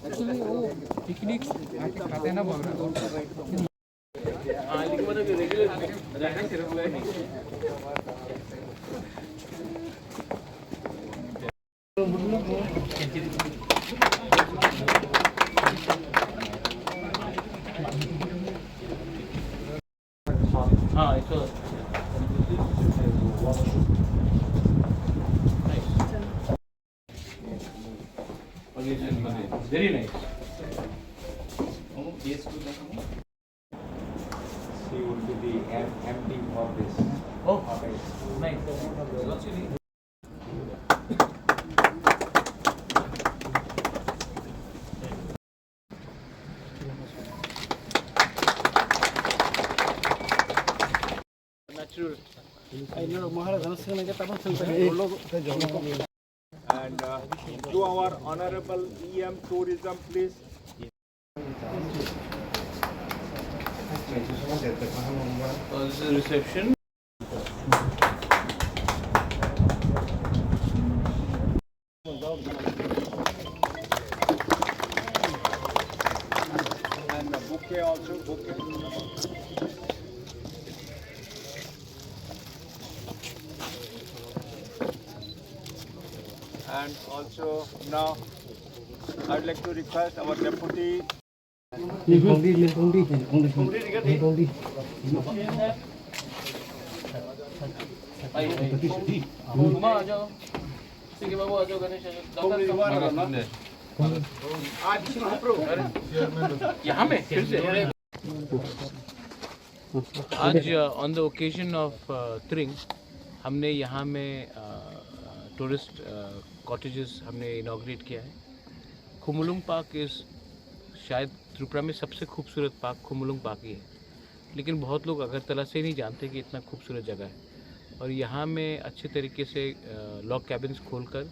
Actually वो picnic आके खाते हैं ना बुबागरा। हाँ इसको very nice. She would be the empty for this. Oh, nice. What's your name? Natural. And to our honorable EM tourism, please. This is reception. And bouquet also, bouquet. And also now I'd like to request our deputy. यहाँ में फिर से आज on the occasion of त्रिंग हमने यहाँ में tourist cottages हमने inaugurate किया है। खुमुलुंग पार्क इस शायद त्रिपुरा में सबसे खूबसूरत पार्क खुमुलुंग पार्क ही है, लेकिन बहुत लोग अगरतला से नहीं जानते कि इतना खूबसूरत जगह है। और यहाँ में अच्छे तरीके से लॉग कैबिन्स खोलकर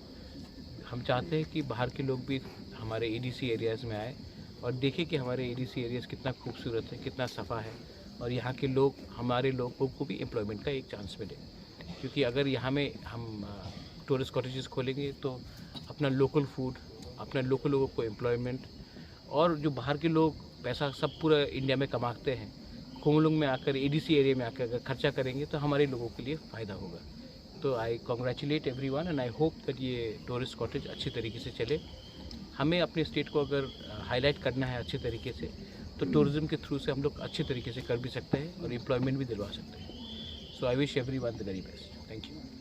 हम चाहते हैं कि बाहर के लोग भी हमारे एडीसी एरियाज़ में आए और देखें कि हमारे एडीसी एरियाज़ कितना खूबसूरत है, कितना सफ़ा है, और यहाँ के लोग हमारे लोगों को भी एम्प्लॉयमेंट का एक चांस मिले। क्योंकि अगर यहाँ में हम टूरिस्ट कॉटेजेस खोलेंगे तो अपना लोकल फूड, अपना लोकल लोगों को एम्प्लॉयमेंट, और जो बाहर के लोग पैसा सब पूरा इंडिया में कमाते हैं, खुमुलुंग में आकर एडीसी एरिया में आकर अगर खर्चा करेंगे तो हमारे लोगों के लिए फ़ायदा होगा। तो I congratulate everyone and I hope that ये टूरिस्ट कॉटेज अच्छी तरीके से चले। हमें अपने स्टेट को अगर हाईलाइट करना है अच्छे तरीके से, तो टूरिज़्म के थ्रू से हम लोग अच्छे तरीके से कर भी सकते हैं और एम्प्लॉयमेंट भी दिलवा सकते हैं। So I wish everyone the very best. Thank you.